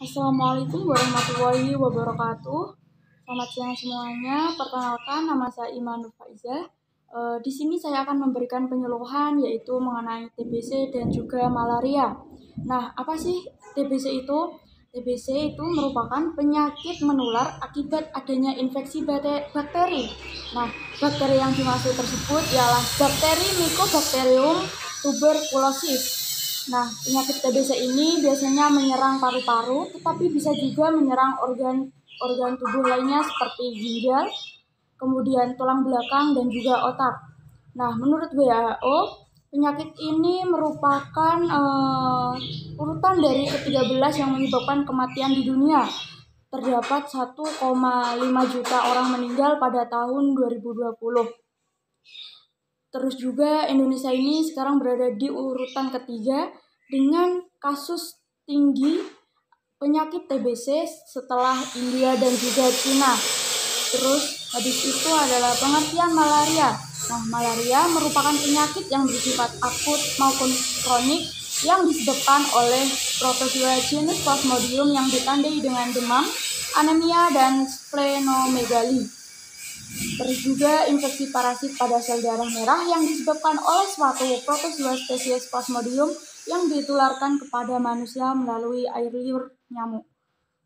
Assalamualaikum warahmatullahi wabarakatuh. Selamat siang semuanya. Perkenalkan, nama saya Iman Faizah. Di sini saya akan memberikan penyuluhan yaitu mengenai TBC dan juga malaria. Nah, apa sih TBC itu? TBC itu merupakan penyakit menular akibat adanya infeksi bakteri. Nah, bakteri yang dimaksud tersebut ialah bakteri Mycobacterium tuberculosis. Nah, penyakit TBC ini biasanya menyerang paru-paru, tetapi bisa juga menyerang organ tubuh lainnya seperti ginjal, kemudian tulang belakang, dan juga otak. Nah, menurut WHO, penyakit ini merupakan urutan dari ke-13 yang menyebabkan kematian di dunia. Terdapat 1,5 juta orang meninggal pada tahun 2020. Terus juga Indonesia ini sekarang berada di urutan ketiga dengan kasus tinggi penyakit TBC setelah India dan juga Cina. Terus habis itu adalah pengertian malaria. Nah, malaria merupakan penyakit yang bersifat akut maupun kronik yang disebabkan oleh protozoa genus Plasmodium yang ditandai dengan demam, anemia, dan splenomegali. Terus juga infeksi parasit pada sel darah merah yang disebabkan oleh suatu protozoa spesies Plasmodium yang ditularkan kepada manusia melalui air liur nyamuk.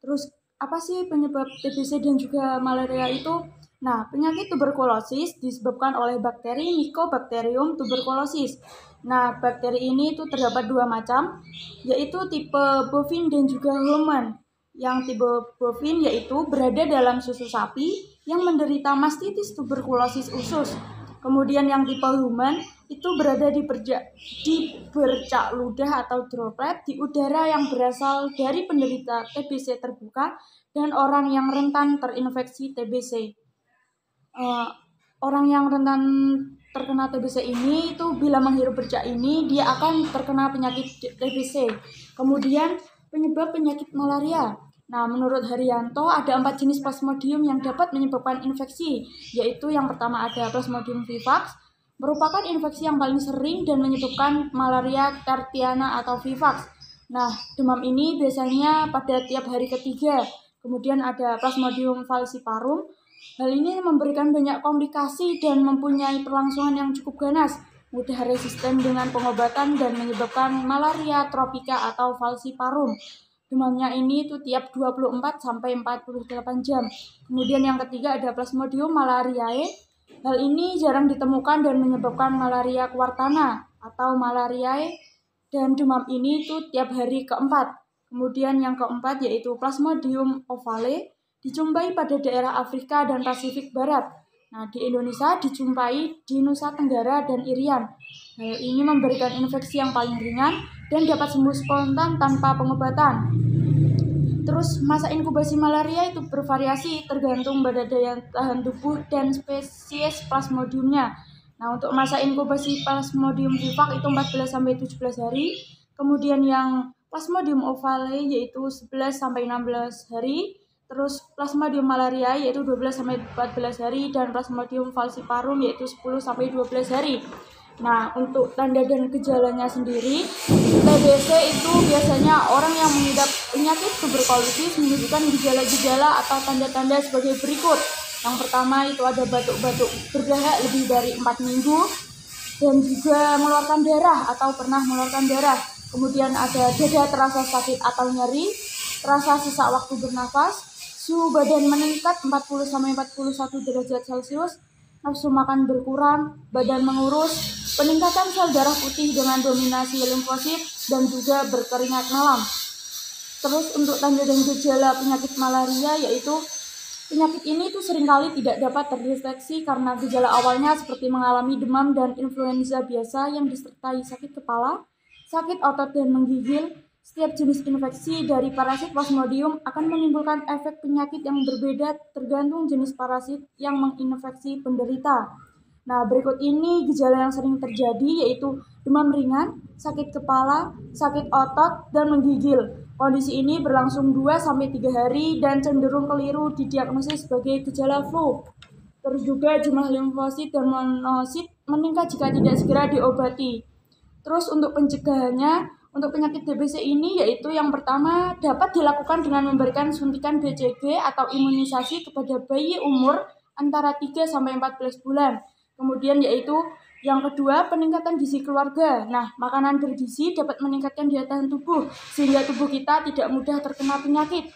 Terus apa sih penyebab TBC dan juga malaria itu? Nah, penyakit tuberkulosis disebabkan oleh bakteri Mycobacterium tuberculosis. Nah, bakteri ini itu terdapat dua macam, yaitu tipe bovin dan juga human. Yang tipe bovin yaitu berada dalam susu sapi yang menderita mastitis tuberkulosis usus. Kemudian yang tipe human itu berada di bercak ludah atau droplet di udara yang berasal dari penderita TBC terbuka dan orang yang rentan terinfeksi TBC. Orang yang rentan terkena TBC ini itu bila menghirup bercak ini dia akan terkena penyakit TBC. Kemudian penyebab penyakit malaria. Nah, menurut Haryanto ada 4 jenis Plasmodium yang dapat menyebabkan infeksi, yaitu yang pertama ada Plasmodium vivax, merupakan infeksi yang paling sering dan menyebabkan malaria tertiana atau vivax. Nah, demam ini biasanya pada tiap hari ketiga. Kemudian ada Plasmodium falciparum. Hal ini memberikan banyak komplikasi dan mempunyai perlangsungan yang cukup ganas, mudah resisten dengan pengobatan dan menyebabkan malaria tropika atau falciparum. Demamnya ini itu tiap 24 sampai 48 jam. Kemudian yang ketiga ada Plasmodium malariae. Hal ini jarang ditemukan dan menyebabkan malaria kuartana atau malariae, dan demam ini itu tiap hari keempat. Kemudian yang keempat yaitu Plasmodium ovale, dijumpai pada daerah Afrika dan Pasifik Barat. Nah, di Indonesia dijumpai di Nusa Tenggara dan Irian. Hal ini memberikan infeksi yang paling ringan dan dapat sembuh spontan tanpa pengobatan. Terus masa inkubasi malaria itu bervariasi tergantung pada daya tahan tubuh dan spesies Plasmodiumnya. Nah, untuk masa inkubasi Plasmodium vivax itu 14 sampai 17 hari. Kemudian yang Plasmodium ovale yaitu 11 sampai 16 hari. Terus Plasmodium malariae yaitu 12 sampai 14 hari dan Plasmodium falciparum yaitu 10 sampai 12 hari. Nah, untuk tanda dan gejalanya sendiri, TBC itu biasanya orang yang mengidap penyakit tuberkulosis menunjukkan gejala-gejala atau tanda-tanda sebagai berikut. Yang pertama itu ada batuk-batuk berdahak lebih dari 4 minggu dan juga mengeluarkan darah atau pernah mengeluarkan darah. Kemudian ada dada terasa sakit atau nyeri, terasa sesak waktu bernafas, suhu badan meningkat 40 sampai 41 derajat Celcius, nafsu makan berkurang, badan mengurus, peningkatan sel darah putih dengan dominasi limfosit, dan juga berkeringat malam. Terus untuk tanda dan gejala penyakit malaria yaitu penyakit ini itu seringkali tidak dapat terdeteksi karena gejala awalnya seperti mengalami demam dan influenza biasa yang disertai sakit kepala, sakit otot dan menggigil. Setiap jenis infeksi dari parasit Plasmodium akan menimbulkan efek penyakit yang berbeda tergantung jenis parasit yang menginfeksi penderita. Nah, berikut ini gejala yang sering terjadi yaitu demam ringan, sakit kepala, sakit otot, dan menggigil. Kondisi ini berlangsung 2-3 hari dan cenderung keliru didiagnosis sebagai gejala flu. Terus juga jumlah limfosit dan monosit meningkat jika tidak segera diobati. Terus untuk pencegahannya, Untuk penyakit DBC ini yaitu yang pertama dapat dilakukan dengan memberikan suntikan BCG atau imunisasi kepada bayi umur antara 3 sampai 14 bulan. Kemudian yaitu yang kedua, peningkatan gizi keluarga. Nah, makanan bergizi dapat meningkatkan daya tahan tubuh sehingga tubuh kita tidak mudah terkena penyakit.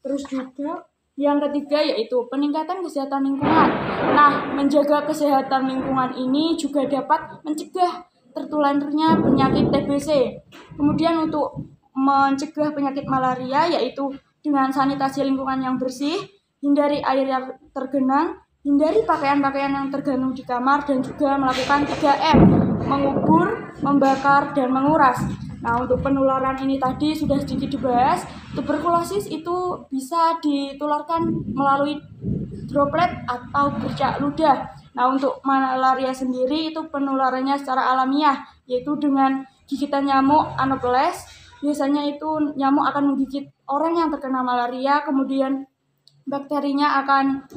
Terus juga yang ketiga yaitu peningkatan kesehatan lingkungan. Nah, menjaga kesehatan lingkungan ini juga dapat mencegah tertularnya penyakit TBC. Kemudian untuk mencegah penyakit malaria yaitu dengan sanitasi lingkungan yang bersih, hindari air yang tergenang, hindari pakaian-pakaian yang tergantung di kamar, dan juga melakukan 3M, mengubur, membakar, dan menguras. Nah, untuk penularan ini tadi sudah sedikit dibahas. Tuberkulosis itu bisa ditularkan melalui droplet atau bercak ludah. Nah, untuk malaria sendiri itu penularannya secara alamiah, yaitu dengan gigitan nyamuk Anopheles. Biasanya itu nyamuk akan menggigit orang yang terkena malaria, kemudian bakterinya akan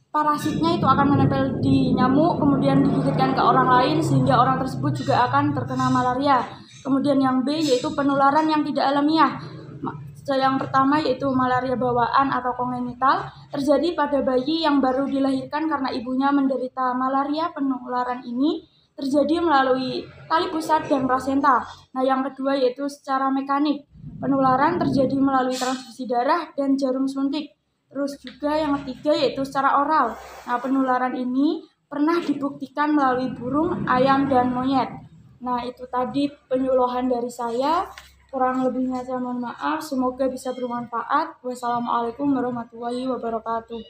parasitnya itu akan menempel di nyamuk, kemudian digigitkan ke orang lain sehingga orang tersebut juga akan terkena malaria. Kemudian yang B yaitu penularan yang tidak alamiah. Yang pertama yaitu malaria bawaan atau kongenital, terjadi pada bayi yang baru dilahirkan karena ibunya menderita malaria. Penularan ini terjadi melalui tali pusat dan plasenta. Nah, yang kedua yaitu secara mekanik. Penularan terjadi melalui transfusi darah dan jarum suntik. Terus juga yang ketiga yaitu secara oral. Nah, penularan ini pernah dibuktikan melalui burung, ayam, dan monyet. Nah, itu tadi penyuluhan dari saya. Kurang lebihnya saya mohon maaf. Semoga bisa bermanfaat. Wassalamualaikum warahmatullahi wabarakatuh.